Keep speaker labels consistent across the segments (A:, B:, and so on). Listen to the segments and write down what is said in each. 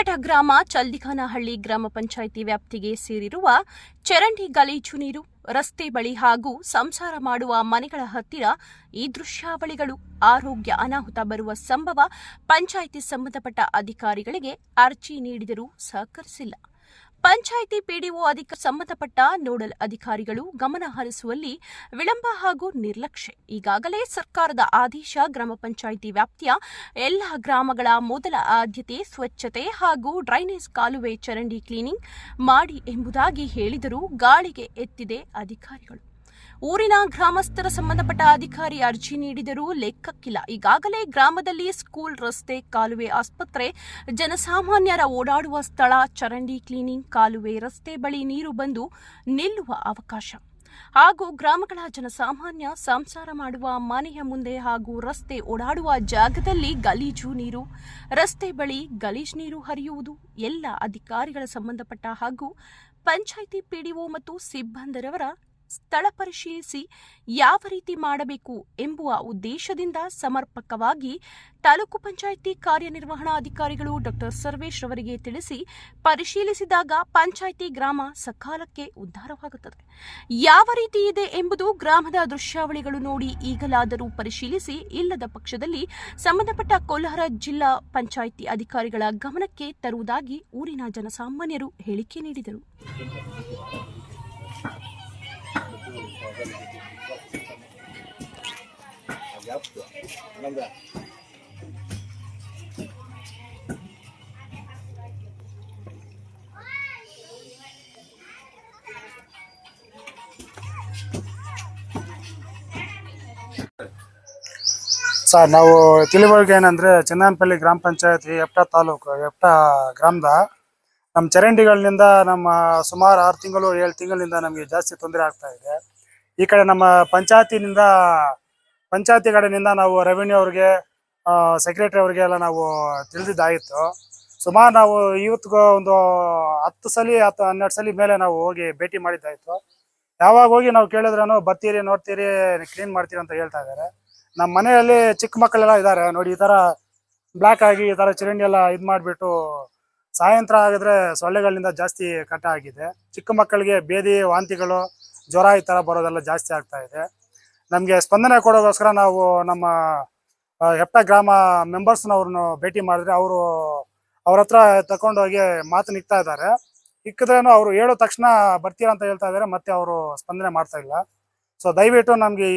A: ಹೊಸಪೇಟ ಗ್ರಾಮ ಚಲ್ದಿಖಾನಹಳ್ಳಿ ಗ್ರಾಮ ಪಂಚಾಯಿತಿ ವ್ಯಾಪ್ತಿಗೆ ಸೇರಿರುವ ಚರಂಡಿ ಗಲೀಜು ನೀರು ರಸ್ತೆ ಬಳಿ ಹಾಗೂ ಸಂಸಾರ ಮಾಡುವ ಮನೆಗಳ ಹತ್ತಿರ ಈ ದೃಶ್ಯಾವಳಿಗಳು ಆರೋಗ್ಯ ಅನಾಹುತ ಬರುವ ಸಂಭವ. ಪಂಚಾಯಿತಿ ಸಂಬಂಧಪಟ್ಟ ಅಧಿಕಾರಿಗಳಿಗೆ ಅರ್ಜಿ ನೀಡಿದರೂ ಸಹಕರಿಸಿಲ್ಲ. ಪಂಚಾಯಿತಿ ಪಿಡಿಒ ಸಂಬಂಧಪಟ್ಟ ನೋಡಲ್ ಅಧಿಕಾರಿಗಳು ಗಮನ ಹರಿಸುವಲ್ಲಿ ವಿಳಂಬ ಹಾಗೂ ನಿರ್ಲಕ್ಷ್ಯ. ಈಗಾಗಲೇ ಸರ್ಕಾರದ ಆದೇಶ ಗ್ರಾಮ ಪಂಚಾಯಿತಿ ವ್ಯಾಪ್ತಿಯ ಎಲ್ಲ ಗ್ರಾಮಗಳ ಮೊದಲ ಆದ್ಯತೆ ಸ್ವಚ್ಛತೆ ಹಾಗೂ ಡ್ರೈನೇಜ್ ಕಾಲುವೆ ಚರಂಡಿ ಕ್ಲೀನಿಂಗ್ ಮಾಡಿ ಎಂಬುದಾಗಿ ಹೇಳಿದರೂ ಗಾಳಿಗೆ ಎತ್ತಿದೆ ಅಧಿಕಾರಿಗಳು. ಊರಿನ ಗ್ರಾಮಸ್ಥರ ಸಂಬಂಧಪಟ್ಟ ಅಧಿಕಾರಿ ಅರ್ಜಿ ನೀಡಿದರೂ ಲೆಕ್ಕಕ್ಕಿಲ್ಲ. ಈಗಾಗಲೇ ಗ್ರಾಮದಲ್ಲಿ ಸ್ಕೂಲ್, ರಸ್ತೆ, ಕಾಲುವೆ, ಆಸ್ಪತ್ರೆ, ಜನಸಾಮಾನ್ಯರ ಓಡಾಡುವ ಸ್ಥಳ, ಚರಂಡಿ ಕ್ಲೀನಿಂಗ್, ಕಾಲುವೆ, ರಸ್ತೆ ಬಳಿ ನೀರು ಬಂದು ನಿಲ್ಲುವ ಅವಕಾಶ ಹಾಗೂ ಗ್ರಾಮಗಳ ಜನಸಾಮಾನ್ಯ ಸಂಸಾರ ಮಾಡುವ ಮನೆಯ ಮುಂದೆ ಹಾಗೂ ರಸ್ತೆ ಓಡಾಡುವ ಜಾಗದಲ್ಲಿ ಗಲೀಜು ನೀರು, ರಸ್ತೆ ಬಳಿ ಗಲೀಜು ನೀರು ಹರಿಯುವುದು ಎಲ್ಲ ಅಧಿಕಾರಿಗಳ ಸಂಬಂಧಪಟ್ಟ ಹಾಗೂ ಪಂಚಾಯಿತಿ ಪಿಡಿಒ ಮತ್ತು ಸಿಬ್ಬಂದಿರವರ ಸ್ಥಳ ಪರಿಶೀಲಿಸಿ ಯಾವ ರೀತಿ ಮಾಡಬೇಕು ಎಂಬುವ ಉದ್ದೇಶದಿಂದ ಸಮರ್ಪಕವಾಗಿ ತಾಲೂಕು ಪಂಚಾಯಿತಿ ಕಾರ್ಯನಿರ್ವಹಣಾಧಿಕಾರಿಗಳು ಡಾ ಸರ್ವೇಶ್ ರವರಿಗೆ ತಿಳಿಸಿ ಪರಿಶೀಲಿಸಿದಾಗ ಪಂಚಾಯಿತಿ ಗ್ರಾಮ ಸಕಾಲಕ್ಕೆ ಉದ್ಧಾರವಾಗುತ್ತದೆ. ಯಾವ ರೀತಿ ಇದೆ ಎಂಬುದು ಗ್ರಾಮದ ದೃಶ್ಯಾವಳಿಗಳು ನೋಡಿ ಈಗಲಾದರೂ ಪರಿಶೀಲಿಸಿ, ಇಲ್ಲದ ಪಕ್ಷದಲ್ಲಿ ಸಂಬಂಧಪಟ್ಟ ಕೋಲಾರ ಜಿಲ್ಲಾ ಪಂಚಾಯಿತಿ ಅಧಿಕಾರಿಗಳ ಗಮನಕ್ಕೆ ತರುವುದಾಗಿ ಊರಿನ ಜನಸಾಮಾನ್ಯರು ಹೇಳಿಕೆ ನೀಡಿದರು.
B: ಸರ್, ನಾವು ತಿಳಿವಳಿಕೆ ಏನಂದ್ರೆ ಚನ್ನನಪಲ್ಲಿ ಗ್ರಾಮ ಪಂಚಾಯತಿ ಹೆಪ್ಟ ತಾಲೂಕು ಹೆಪ್ಟ ಗ್ರಾಮದ ನಮ್ಮ ಚರಂಡಿಗಳಿಂದ ನಮ್ಮ ಸುಮಾರು 6 ತಿಂಗಳು 7 ತಿಂಗಳಿಂದ ನಮಗೆ ಜಾಸ್ತಿ ತೊಂದರೆ ಆಗ್ತಾ ಇದೆ. ಈ ಕಡೆ ನಮ್ಮ ಪಂಚಾಯತಿ ಕಡೆಯಿಂದ ನಾವು ರೆವಿನ್ಯೂ ಅವ್ರಿಗೆ, ಸೆಕ್ರೆಟರಿ ಅವ್ರಿಗೆ ಎಲ್ಲ ನಾವು ತಿಳಿದಿದ್ದಾಗಿತ್ತು. ಸುಮಾರು ನಾವು ಇವತ್ತಿಗೂ ಒಂದು 10 ಸಲ 12 ಸಲ ಮೇಲೆ ನಾವು ಹೋಗಿ ಭೇಟಿ ಮಾಡಿದ್ದಾಯಿತು. ಯಾವಾಗ ಹೋಗಿ ನಾವು ಕೇಳಿದ್ರೂ ಬರ್ತೀರಿ, ನೋಡ್ತೀರಿ, ಕ್ಲೀನ್ ಮಾಡ್ತೀರಿ ಅಂತ ಹೇಳ್ತಾ ಇದ್ದಾರೆ. ನಮ್ಮ ಮನೆಯಲ್ಲಿ ಚಿಕ್ಕ ಮಕ್ಕಳೆಲ್ಲ ಇದ್ದಾರೆ ನೋಡಿ, ಈ ಥರ ಬ್ಲ್ಯಾಕ್ ಆಗಿ ಈ ಥರ ಚರಂಡಿ ಎಲ್ಲ ಇದು ಮಾಡಿಬಿಟ್ಟು ಸಾಯಂತ್ರ ಆಗಿದ್ರೆ ಸೊಳ್ಳೆಗಳಿಂದ ಜಾಸ್ತಿ ಕಟ್ಟ ಆಗಿದೆ. ಚಿಕ್ಕ ಮಕ್ಕಳಿಗೆ ಬೇದಿ, ವಾಂತಿಗಳು, ಜ್ವರ ಈ ಥರ ಬರೋದೆಲ್ಲ ಜಾಸ್ತಿ ಆಗ್ತಾ ಇದೆ. ನಮಗೆ ಸ್ಪಂದನೆ ಕೊಡೋಗೋಸ್ಕರ ನಾವು ನಮ್ಮ ಹೆಪ್ಟ ಗ್ರಾಮ ಮೆಂಬರ್ಸ್ನವ್ರನ್ನ ಭೇಟಿ ಮಾಡಿದ್ರೆ ಅವ್ರ ಹತ್ರ ತಗೊಂಡೋಗಿ ಮಾತು ನಿಗ್ತಾ ಇದ್ದಾರೆ. ಇಕ್ಕಿದ್ರೇನು ಅವರು ಹೇಳೋ ತಕ್ಷಣ ಬರ್ತೀರಾ ಅಂತ ಹೇಳ್ತಾ ಇದ್ದಾರೆ, ಮತ್ತೆ ಅವರು ಸ್ಪಂದನೆ ಮಾಡ್ತಾ ಇಲ್ಲ. ಸೊ ದಯವಿಟ್ಟು ನಮ್ಗೆ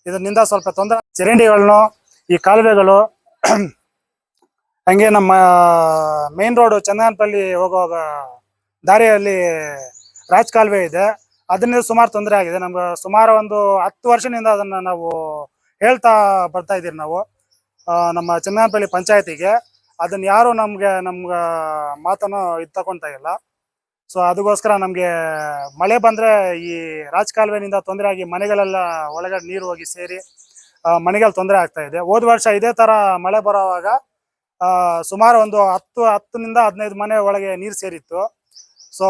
B: ಇದರಿಂದ ಸ್ವಲ್ಪ ತೊಂದರೆ, ಚರಂಡಿಗಳನ್ನು, ಈ ಕಾಲುವೆಗಳು, ಹಂಗೆ ನಮ್ಮ ಮೇನ್ ರೋಡ್ ಚನ್ನನಪಲ್ಲಿ ಹೋಗುವಾಗ ದಾರಿಯಲ್ಲಿ ರಾಜ್ ಕಾಲುವೆ ಇದೆ, ಅದರಿಂದ ಸುಮಾರು ತೊಂದರೆ ಆಗಿದೆ. ನಮ್ಗೆ ಸುಮಾರು ಒಂದು 10 ವರ್ಷದಿಂದ ಅದನ್ನ ನಾವು ಹೇಳ್ತಾ ಬರ್ತಾ ಇದ್ದೀರಿ ನಾವು ನಮ್ಮ ಚನ್ನನಪಲ್ಲಿ ಪಂಚಾಯತಿಗೆ. ಅದನ್ನ ಯಾರು ನಮ್ಗೆ ಮಾತನ್ನು ತಗೊಂತಾ ಇಲ್ಲ. ಸೊ ಅದಕ್ಕೋಸ್ಕರ ನಮಗೆ ಮಳೆ ಬಂದರೆ ಈ ರಾಜ್ ಕಾಲುವೆನಿಂದ ತೊಂದರೆ ಆಗಿ ಮನೆಗಳೆಲ್ಲ ಒಳಗಡೆ ನೀರು ಹೋಗಿ ಸೇರಿ ಮನೆಗೆಲ್ಲ ತೊಂದರೆ ಆಗ್ತಾ ಇದೆ. ಹೋದ ವರ್ಷ ಇದೇ ಥರ ಮಳೆ ಬರೋವಾಗ ಸುಮಾರು ಒಂದು 10ನಿಂದ 15 ಮನೆ ಒಳಗೆ ನೀರು ಸೇರಿತ್ತು. ಸೊ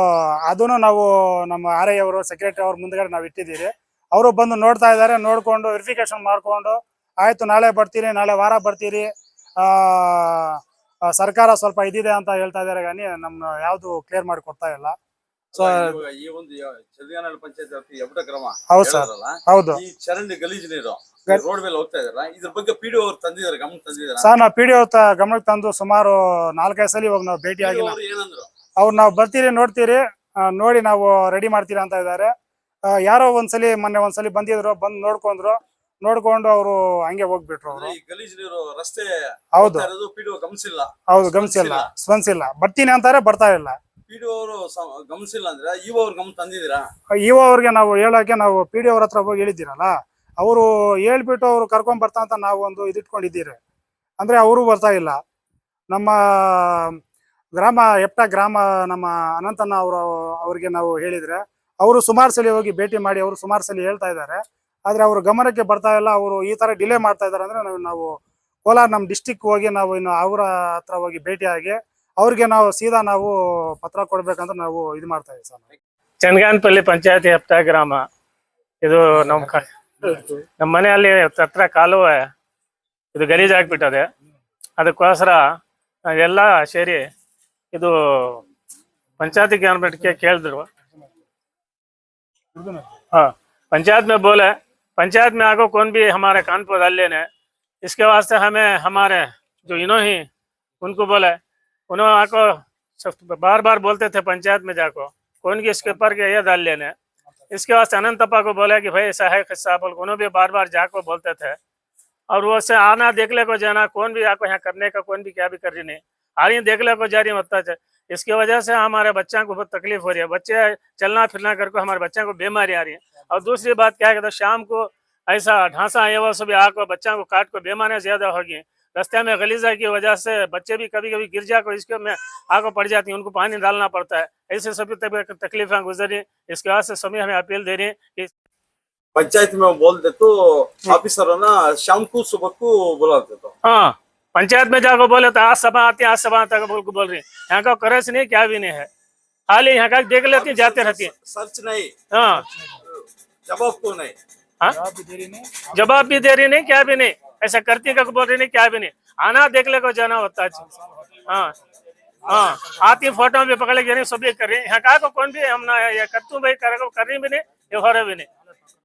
B: ಅದನ್ನು ನಾವು ನಮ್ಮ RI ಅವರು, ಸೆಕ್ರೆಟರಿ ಅವ್ರ ಮುಂದ್ಗಡೆ ನಾವು ಇಟ್ಟಿದ್ದೀರಿ. ಅವರು ಬಂದು ನೋಡ್ತಾ ಇದ್ದಾರೆ. ನೋಡಿಕೊಂಡು ವೆರಿಫಿಕೇಶನ್ ಮಾಡಿಕೊಂಡು ಆಯಿತು ನಾಳೆ ಬರ್ತೀರಿ, ನಾಳೆ ವಾರ ಬರ್ತೀರಿ, ಸರ್ಕಾರ ಸ್ವಲ್ಪ ಇದಿದೆ ಅಂತ ಹೇಳ್ತಾ ಇದ್ದಾರೆ, కానీ ನಮ್ಮ ಯಾವುದು ಕ್ಲಿಯರ್ ಮಾಡಿ ಕೊಡ್ತಾ ಇಲ್ಲ. ಸೊ
C: ಈ ಒಂದು ಚಂದ್ರಗಾನಹಳ್ಳಿ ಪಂಚಾಯತ್ ಹೆಪ್ಟ ಗ್ರಾಮ,
B: ಹೌದು ಸರ್, ಹೌದು.
C: ಈ ಚರಂಡಿ ಗಲೀಜು ನೀರು ರೋಡ್ ಮೇಲೆ ಹೋಗ್ತಾ ಇದಾರೆ, ಇದ್ರ ಬಗ್ಗೆ ಪಿಡಿಒ ಅವರು ತಂದಿದ್ದಾರೆ, ಗಮನಕ್ಕೆ ತಂದಿದ್ದಾರೆ
B: ಸರ್. ನಾವು ಪಿಡಿಒ ಗಮನಕ್ಕೆ ತಂದು ಸುಮಾರು 4-5 ಸಲ ಇವಾಗ ನಾವು ಭೇಟಿಯಾಗಿ
C: ಏನಂದ್ರು,
B: ಅವ್ರು ನಾವು ಬರ್ತೀರಿ, ನೋಡ್ತೀರಿ, ನೋಡಿ ನಾವು ರೆಡಿ ಮಾಡ್ತೀರಿ ಅಂತ ಇದ್ದಾರೆ. ಯಾರೋ ಮೊನ್ನೆ ಒಂದ್ಸಲಿ ಬಂದಿದ್ರು, ಬಂದು ನೋಡ್ಕೊಂಡು ಅವರು ಹಂಗೆ ಹೋಗ್ಬಿಟ್ರು. ಅವರು
C: ಗಲೀಜು ನೀರು ರಸ್ತೆ,
B: ಹೌದು
C: ಪಿಡಿಒ ಗಮನಿಸಿಲ್ಲ,
B: ಹೌದು ಗಮನಿಸಿಲ್ಲ, ಸ್ಪಂದಿಸಿಲ್ಲ, ಬರ್ತೀನಿ ಅಂತಾರೆ, ಬರ್ತಾ ಇಲ್ಲ.
C: ಪಿಡಿಒ ಅವರು ಗಮನಿಸಿಲ್ಲ ಅಂದ್ರೆ ಇವ ಅವ್ರ ಗಮನ ತಂದಿದ್ದೀರಾ?
B: ಅವ್ರಿಗೆ ನಾವು ಹೇಳಕ್ಕೆ ನಾವು ಪಿಡಿಒ ಅವ್ರ ಹತ್ರ ಹೋಗಿ ಹೇಳಿದ್ದೀರಲ್ಲ, ಅವರು ಹೇಳ್ಬಿಟ್ಟು ಅವ್ರು ಕರ್ಕೊಂಡ್ ಬರ್ತಾ ಅಂತ ನಾವು ಒಂದು ಇದಿಟ್ಕೊಂಡಿದ್ದೀರಿ. ಅಂದ್ರೆ ಅವರು ಬರ್ತಾ ಇಲ್ಲ. ನಮ್ಮ ಗ್ರಾಮ ಹೆಪ್ಟ ಗ್ರಾಮ ನಮ್ಮ ಅನಂತಣ್ಣ ಅವ್ರಿಗೆ ನಾವು ಹೇಳಿದ್ರೆ ಅವರು ಸುಮಾರು ಸಲ ಹೋಗಿ ಭೇಟಿ ಮಾಡಿ ಅವರು ಸುಮಾರು ಸಲ ಹೇಳ್ತಾ ಇದ್ದಾರೆ. ಆದ್ರೆ ಅವ್ರ ಗಮನಕ್ಕೆ ಬರ್ತಾ ಇಲ್ಲ. ಅವರು ಈ ತರ ಡಿಲೇ ಮಾಡ್ತಾ ಇದ್ದಾರೆ ಅಂದ್ರೆ ನಾವು ಕೋಲಾರ ನಮ್ಮ ಡಿಸ್ಟಿಕ್ ಹೋಗಿ ನಾವು ಇನ್ನು ಅವರ ಹತ್ರ ಹೋಗಿ ಭೇಟಿಯಾಗಿ ಅವ್ರಿಗೆ ನಾವು ಸೀದಾ ನಾವು ಪತ್ರ ಕೊಡ್ಬೇಕಂತ ನಾವು ಇದು ಮಾಡ್ತಾ ಇದ್ದೀವಿ ಸರ್.
D: ಚನ್ನಗಾನಪಲ್ಲಿ ಪಂಚಾಯತಿ ಹೆಪ್ಟ ಗ್ರಾಮ ಇದು. ನಮ್ಮ ಮನೆಯಲ್ಲಿ ಹತ್ರ ಕಾಲುವೆ ಇದು ಗಲೀಜಾಗ್ಬಿಟ್ಟದೆ. ಅದಕ್ಕೋಸ್ಕರ ನಾವೆಲ್ಲ ಸೇರಿ ಇದು पंचायती गवर्नमेंट के ಕೇಳಿದ್ರು हाँ पंचायत में बोले पंचायत में आगो कौन भी हमारे कानपुर वाले ने इसके वास्ते हमें हमारे जो इन्होंने उनको बोला उन्होंने आको बार बार बोलते थे पंचायत में जाको कौन की इसके ऊपर के ये डाल लेने इसके वास्ते अनंतप्पा को बोला कि भाई ऐसा है किस्सा बोल उन्होंने भी बार बार जाको बोलते थे और वो से आना देख ले को जाना कौन भी आको यहाँ करने का कौन भी क्या भी कर रही नहीं आ रही देख ले को जा रही होता है इसकी वजह से हमारे बच्चों को बहुत तकलीफ हो रही है बच्चे चलना फिरना करके हमारे बच्चों को बीमारी आ रही है और दूसरी बात क्या है कि तो शाम को ऐसा ढांसा है वो सब आको बच्चों को काट को बीमारियां ज्यादा होगी रास्ते में गलीजा की वजह से बच्चे भी कभी कभी गिर जाको इसके में आको पड़ जाती है उनको पानी डालना पड़ता है ऐसे सभी तकलीफें गुजरी इसके वास्ते सभी हमें अपील दे रही है कि
C: पंचायत में बोल दे तो ऑफिसर है ना शाम को सुबह को बुला देता हूँ।
D: हाँ पंचायत में जाको बोले तो आज सभा आती है आज सभा तक बोल रही है यहाँ का करस नहीं क्या भी नहीं है खाली यहाँ का देख लेती है जाते रहती है
C: सर्च नहीं
D: हाँ
C: जवाब को नहीं
D: हाँ जवाब भी दे रही नहीं क्या भी नहीं ऐसा करती का बोल रही नहीं क्या भी नहीं आना देख ले को जाना होता है हाँ हाँ आती फोटो भी पकड़ ले सब ये कर रही है यहाँ का को कौन भी हम ना ये करतू भाई कर रही भी नहीं ये हो रहे भी नहीं